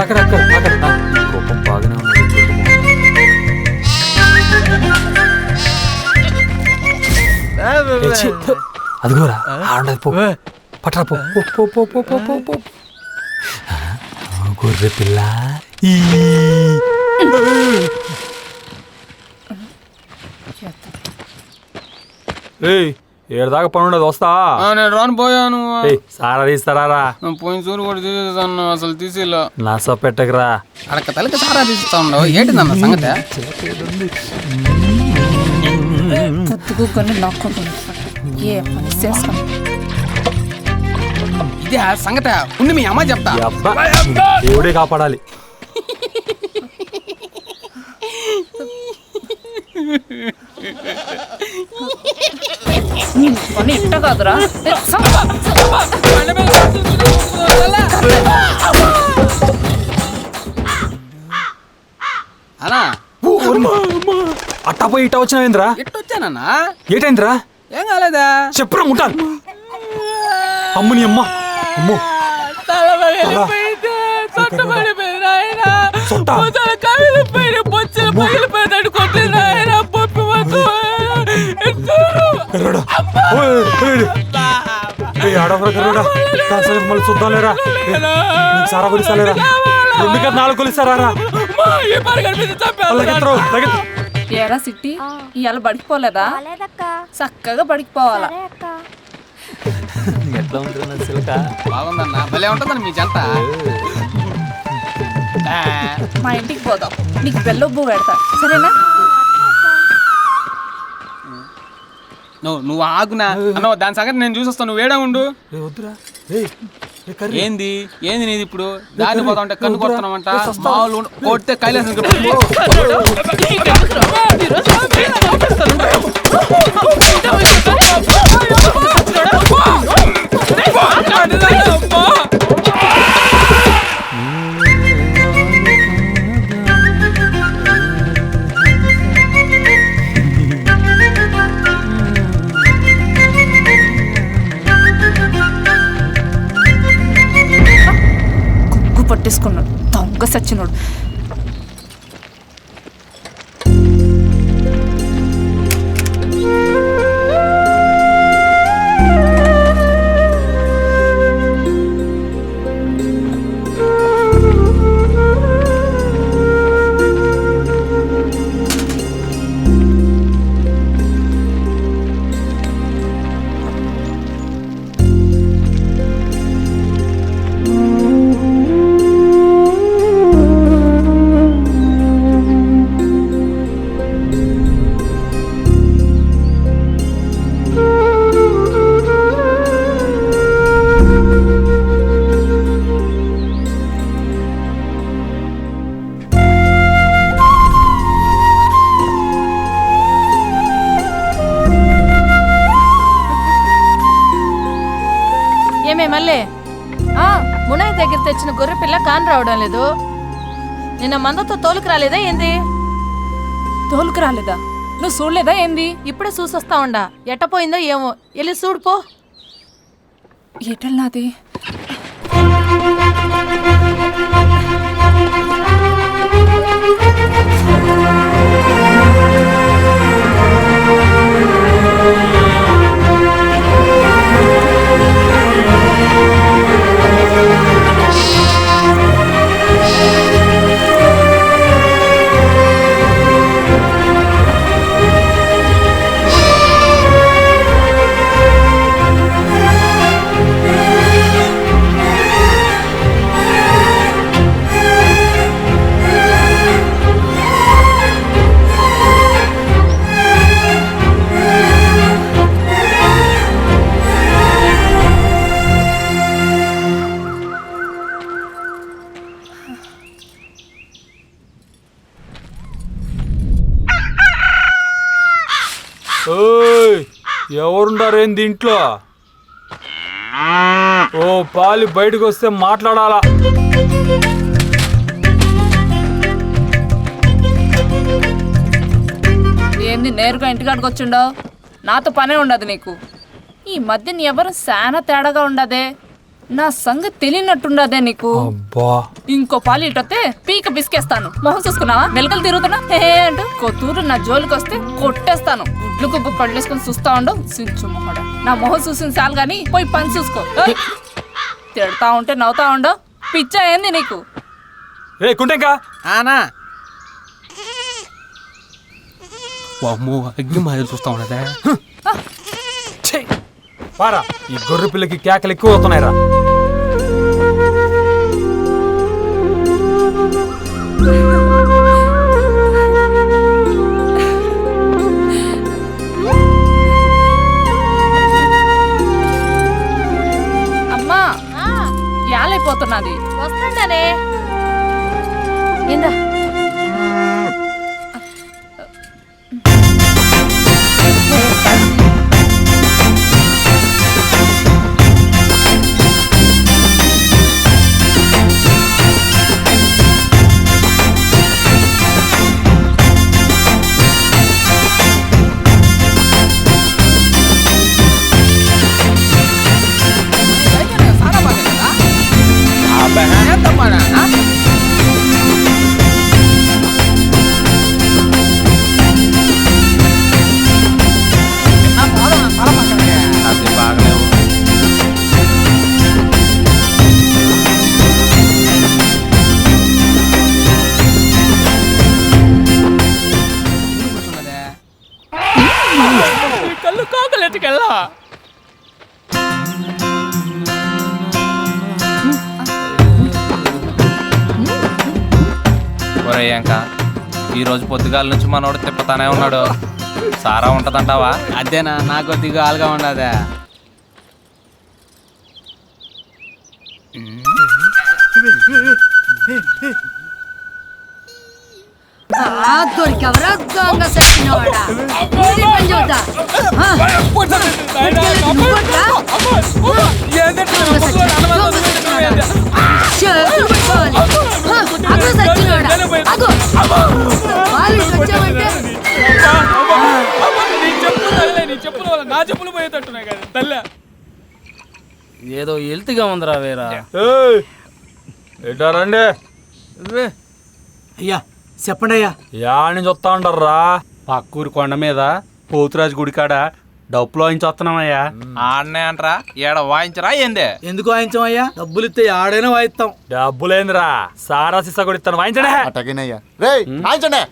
అక్కడ అక్కడ అక్కడ కోపం బాగానే ఉన్నది. అదిగోరా ఆడది పో పట్రా పో పో పో పో పో పో పో. గొర్రె పిల్ల ఏడుదాకా పని ఉండదు వస్తా. నేను రాను పోయాను. సారా తీస్తారా? పోయిన చూరు కూడా తీసేసాను, అసలు తీసేలా. నస పెట్టకరా అడక తలకి సారా తీస్తా ఉండవు. ఏంటిదన్న సంగతి? ఇదే సంగతి ఉండి మీ అమ్మ చెప్తా. దేవుడే కాపాడాలి. ఇట్ట కాదురా అన్నా. అట్టా పోయి ఇట్టా వచ్చినావేంద్రా? ఎట్టొచ్చానన్నా? ఏటైందిరా? ఏం కాలేదా? చెప్పురా ముట్టాను. అమ్ముని అమ్మ అమ్మో మళ్ళీ చూద్దాంలేరా. సారా కొలిస్తాలేరా? 4 కొలిస్తారా? ఏరా సిట్టి ఇవాళ బడికిపోలేదా? చక్కగా బడికిపోవాలా. ఎట్లా ఉంటుంది? బాగుందన్నా, భలే ఉంటుందండి మీ జంట. మా ఇంటికి పోదాం, నీకు బెల్లొబ్బు పెడతా సరేనా? నువ్వు ఆగునా అన్న, దాని సంగతి నేను చూసొస్తాను. నువ్వు వేడా ఉండు. ఏంది ఏంది నీది ఇప్పుడు? దాన్ని పోతా ఉంటే కన్ను కొడుతున్నామంట. మామూలు కొడితే కైలాసం. పట్టేసుకున్నాడు దొంగ సచ్చినోడు. మునాయి దగ్గర తెచ్చిన గొర్రె పిల్ల కాని రావడం లేదు. నిన్న మందతో తోలుకు రాలేదా ఏంది? తోలుకు రాలేదా? నువ్వు చూడలేదా ఏంది? ఇప్పుడే చూసొస్తా ఉండా. ఎట్టపోయిందో ఏమో, వెళ్ళి చూడుపో. ఎటల్లాది? ఎవరుండారేంది ఇంట్లో? ఓ పాలి బయటకు వస్తే మాట్లాడాలా. ఏంది నేరుగా ఇంటికాడికి వచ్చిండో? నాతో పనే ఉండదు నీకు. ఈ మధ్య నీ ఎవరు శానా తేడాగా ఉండదే. నా సంగతి తెలియనట్టుండదే నీకు. అబ్బా ఇంకో పాలు ఇటొస్తే పీక పిసికేస్తాను. మొహం చూసుకున్నావా? వెలకలు తిరుగుతున్నా హే అంటూ కొత్తూరు నా జోలికి వస్తే కొట్టేస్తాను. గుడ్లు గుబ్బు కళ్ళేసుకొని చూస్తా ఉండవు సించు మొహడ. నా మొహం చూసిన చాలు గాని పోయి పని చూసుకో. ఏయ్! తిడతా ఉంటే నవ్వుతా ఉండవు. పిచ్చా ఏంది నీకు? రే కుంటంకా ఆనా అమ్మో అగ్గి మాదిరి చూస్తా ఉన్నదే. పారా, ఈ గొర్రె పిల్లకి కేకలు ఎక్కువ అవుతున్నాయిరా. అమ్మా యాలైపోతున్నది. వస్తుందనే ఇందా. కళ్ళు కాకలెట్టుకెళ్ళా. ఒరేయంక ఈ రోజు పొద్దుగాల నుంచి మనోడు తిప్పతానే ఉన్నాడు. సారా ఉంటదంటావా? అదేనా నాకు దిగాలుగా ఉండదా. దొరికెవరా దొంగ సచ్చినవాడా? ఇది పని చూద్దా? చేతులు పట్టుకోవాలి. అగో సచ్చినవాడా, అగో. వాళ్ళు వచ్చామంటే నా చెప్పులు పోయేటట్టున్నాయి కదా తల్లే. ఏదో హెల్త్గా ఉందిరా వేరా. ఎటారండి? అయ్యా చెప్పండి అయ్యా. యాని చూస్తా ఉంటారా? పక్కూరు కొండ మీద పోతురాజు గుడికాడ డబ్బులు వాయించి వస్తున్నామయ్యా. ఆడనే అంటరా ఏడ వాయించరా ఏందే? ఎందుకు వాయించామయ్యా? డబ్బులు ఇస్తే ఆడైనా వాయిస్తాం. డబ్బులేందిరా, సారా సిస్సా కూడా ఇస్తాను, వాయించడే. అటగినయ్యా రే వాయించండి.